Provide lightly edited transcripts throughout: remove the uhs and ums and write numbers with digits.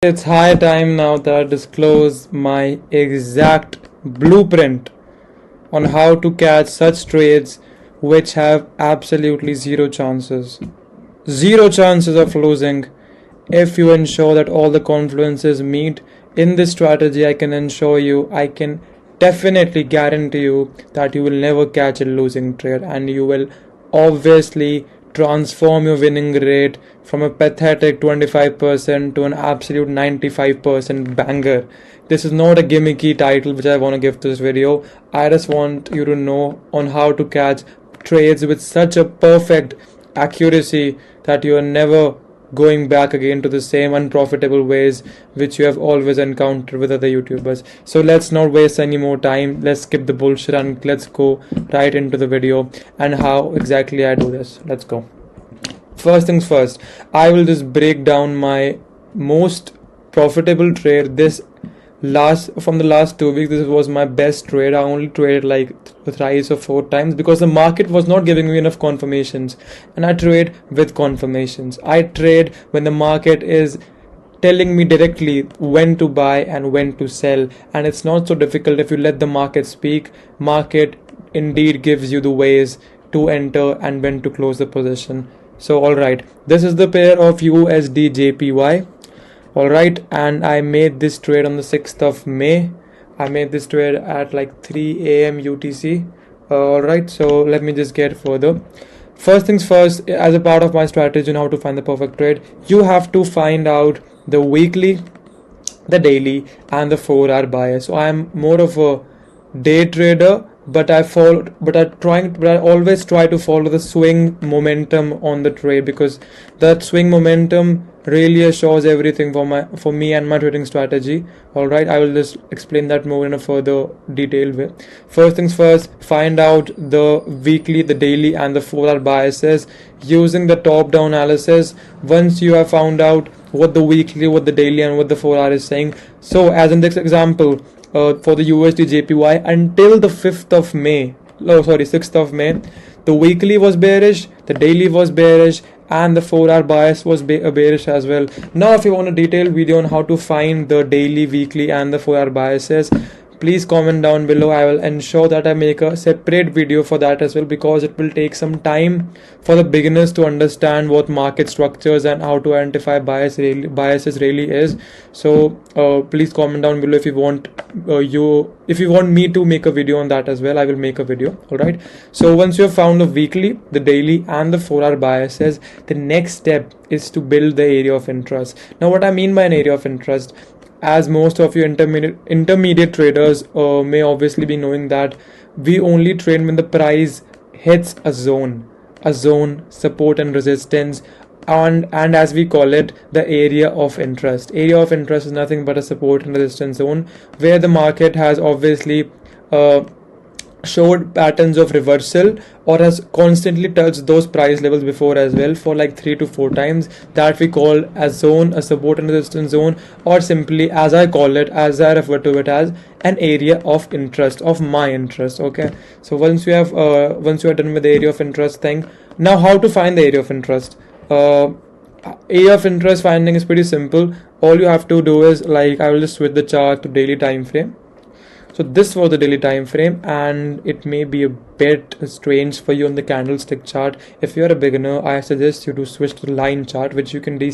It's high time now that I disclose my exact blueprint on how to catch such trades which have absolutely zero chances of losing if you ensure that all the confluences meet. In this strategy, I can ensure you, I can definitely guarantee you that you will never catch a losing trade, and you will obviously transform your winning rate from a pathetic 25% to an absolute 95% banger. This is not a gimmicky title which I want to give to this video. I just want you to know on how to catch trades with such a perfect accuracy that you are never going back again to the same unprofitable ways which you have always encountered with other YouTubers. So let's not waste any more time. Let's skip the bullshit and let's go right into the video and how exactly I do this. Let's go. First things first, I will just break down my most profitable trade from the last 2 weeks. This was my best trade. I only traded like thrice or 4 times because the market was not giving me enough confirmations, and I trade with confirmations. I trade when the market is telling me directly when to buy and when to sell, and it's not so difficult if you let the market speak. Market indeed gives you the ways to enter and when to close the position. So alright, this is the pair of USD JPY. Alright, and I made this trade on the 6th of May. I made this trade at like 3 a.m. UTC. Alright, so let me just get further. First things first, as a part of my strategy on how to find the perfect trade, you have to find out the weekly, the daily, and the 4-hour bias. So I am more of a day trader, but I always try to follow the swing momentum on the trade, because that swing momentum really assures everything for me and my trading strategy. Alright, I will just explain that more in a further detailed way. First things first, find out the weekly, the daily, and the 4-hour biases using the top-down analysis. Once you have found out what the weekly, what the daily, and what the 4-hour is saying. So as in this example, for the USD JPY, until the 6th of May, the weekly was bearish, the daily was bearish, and the 4-hour bias was bearish as well. Now if you want a detailed video on how to find the daily, weekly, and the 4-hour biases, please comment down below. I will ensure that I make a separate video for that as well, because it will take some time for the beginners to understand what market structures and how to identify biases really is. So please comment down below if you want me to make a video on that as well. I will make a video. Alright, so once you have found the weekly, the daily, and the 4-hour biases, the next step is to build the area of interest. Now what I mean by an area of interest, as most of you intermediate traders may obviously be knowing, that we only trade when the price hits a zone, support and resistance, and as we call it, the area of interest. Area of interest is nothing but a support and resistance zone where the market has obviously showed patterns of reversal or has constantly touched those price levels before as well for like 3 to 4 times. That we call a zone, a support and resistance zone, or simply as I refer to it as an area of interest, of my interest. Okay, so once you are done with the area of interest thing, now how to find the area of interest? Area of interest finding is pretty simple. All you have to do is, like, I will just switch the chart to daily time frame. So this was the daily time frame, and it may be a bit strange for you on the candlestick chart. If you are a beginner, I suggest you to switch to the line chart, which you can do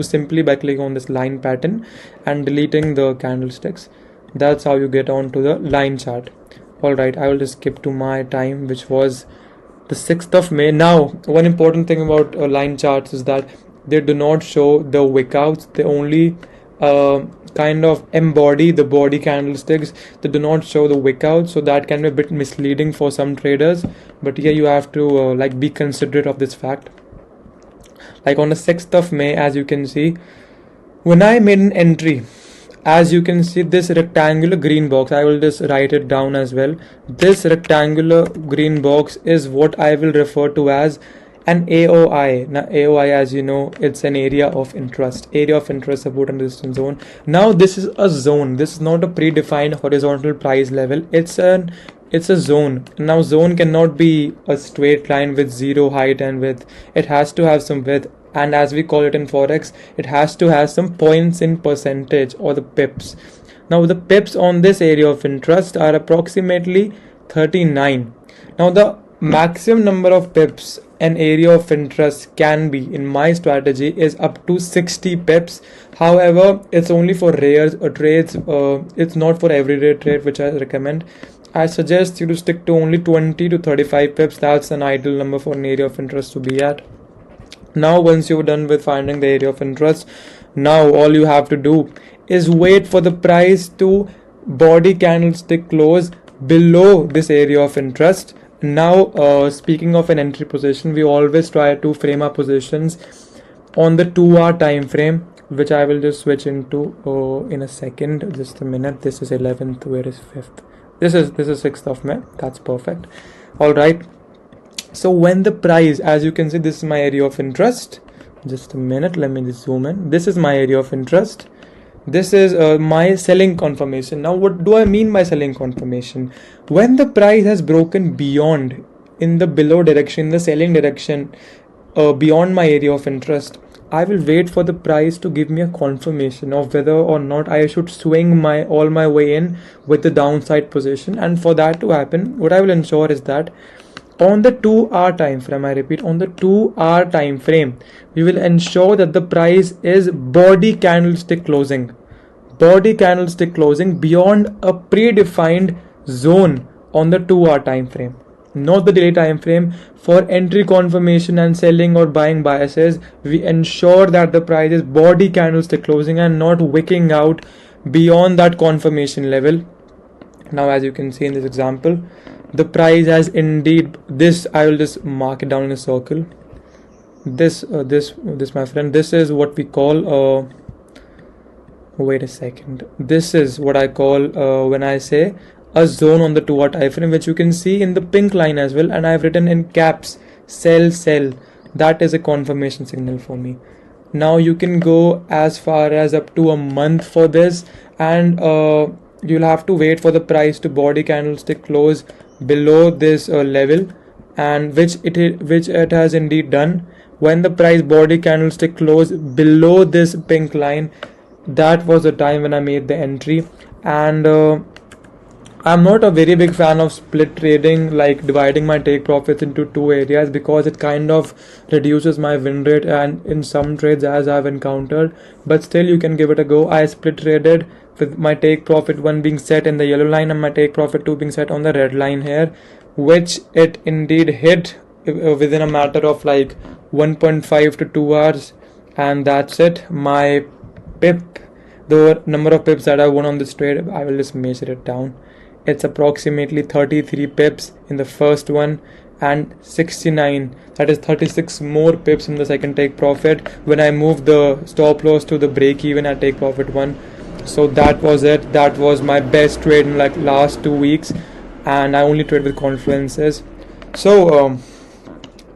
simply by clicking on this line pattern and deleting the candlesticks. That's how you get onto the line chart. Alright, I will just skip to my time, which was the 6th of May. Now, one important thing about line charts is that they do not show the wickouts. They only kind of embody the body candlesticks. They do not show the wickouts, so that can be a bit misleading for some traders. But yeah, you have to be considerate of this fact. Like on the 6th of May, as you can see, when I made an entry, as you can see, this rectangular green box, I will just write it down as well. This rectangular green box is what I will refer to as an AOI. Now AOI, as you know, it's an area of interest, support and resistance zone. Now this is a zone. This is not a predefined horizontal price level. It's a zone. Now zone cannot be a straight line with zero height and width. It has to have some width. and as we call it in forex, it has to have some points in percentage, or the pips. Now the pips on this area of interest are approximately 39. Now the maximum number of pips an area of interest can be in my strategy is up to 60 pips. However, it's only for rare trades. It's not for everyday trade, which I recommend. I suggest you to stick to only 20 to 35 pips. That's an ideal number for an area of interest to be at. Now once you're done with finding the area of interest, now all you have to do is wait for the price to body candlestick close below this area of interest. Now speaking of an entry position, we always try to frame our positions on the 2-hour time frame, which I will just switch into in a second. Just a minute. This is 11th. Where is 5th? This is 6th of May. That's perfect. All right. So when the price, as you can see, this is my area of interest. Just a minute. Let me just zoom in. This is my area of interest. This is my selling confirmation. Now what do I mean by selling confirmation? When the price has broken beyond in the below direction, the selling direction, beyond my area of interest, I will wait for the price to give me a confirmation of whether or not I should swing all my way in with the downside position. And for that to happen, what I will ensure is that on the 2-hour time frame, I repeat, on the 2-hour time frame, we will ensure that the price is body candlestick closing beyond a predefined zone on the 2-hour time frame, not the daily time frame. For entry confirmation and selling or buying biases, we ensure that the price is body candlestick closing and not wicking out beyond that confirmation level. Now as you can see in this example, the price has indeed, this I will just mark it down in a circle. This my friend, this is what we call wait a second, this is what I call when I say a zone on the 2-hour time frame, which you can see in the pink line as well, and I've written in caps sell. That is a confirmation signal for me. Now you can go as far as up to a month for this, and you'll have to wait for the price to body candlestick close below this level, and which it has indeed done. When the price body candlestick close below this pink line, that was the time when I made the entry. And I'm not a very big fan of split trading, like dividing my take profits into 2 areas, because it kind of reduces my win rate and in some trades, as I've encountered. But still, you can give it a go. I split traded with my take profit 1 being set in the yellow line and my take profit 2 being set on the red line here, which it indeed hit within a matter of like 1.5 to 2 hours, and that's it. My pip, the number of pips that I won on this trade, I will just measure it down. It's approximately 33 pips in the first one and 69, that is 36 more pips in the second take profit when I moved the stop loss to the break even at take profit 1. So that was it. That was my best trade in like last 2 weeks, and I only trade with confluences. So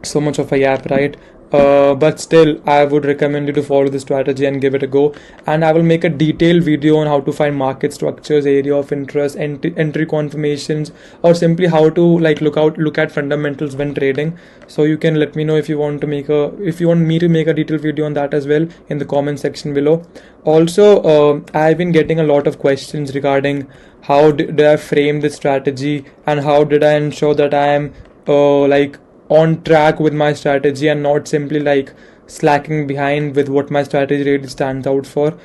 so much of a yap, right? But still, I would recommend you to follow the strategy and give it a go. And I will make a detailed video on how to find market structures, area of interest, entry confirmations, or simply how to like look at fundamentals when trading. So you can let me know if you want me to make a detailed video on that as well in the comment section below. Also, I've been getting a lot of questions regarding how did I frame this strategy and how did I ensure that I am like on track with my strategy and not simply like slacking behind with what my strategy really stands out for.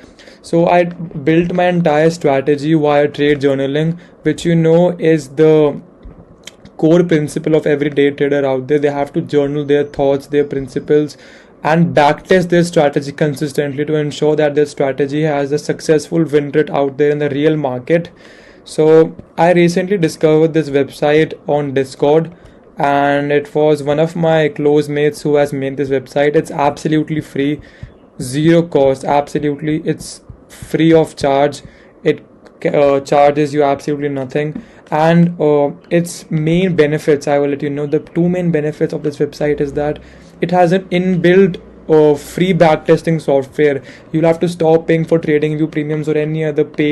So I built my entire strategy via trade journaling, which you know is the core principle of every day trader out there. They have to journal their thoughts, their principles, and backtest their strategy consistently to ensure that their strategy has a successful win rate out there in the real market. So I recently discovered this website on Discord, and it was one of my close mates who has made this website. It's absolutely free, zero cost, absolutely, it's free of charge. It charges you absolutely nothing, and its main benefits, I will let you know. The 2 main benefits of this website is that it has an inbuilt free backtesting software. You'll have to stop paying for TradingView premiums or any other paid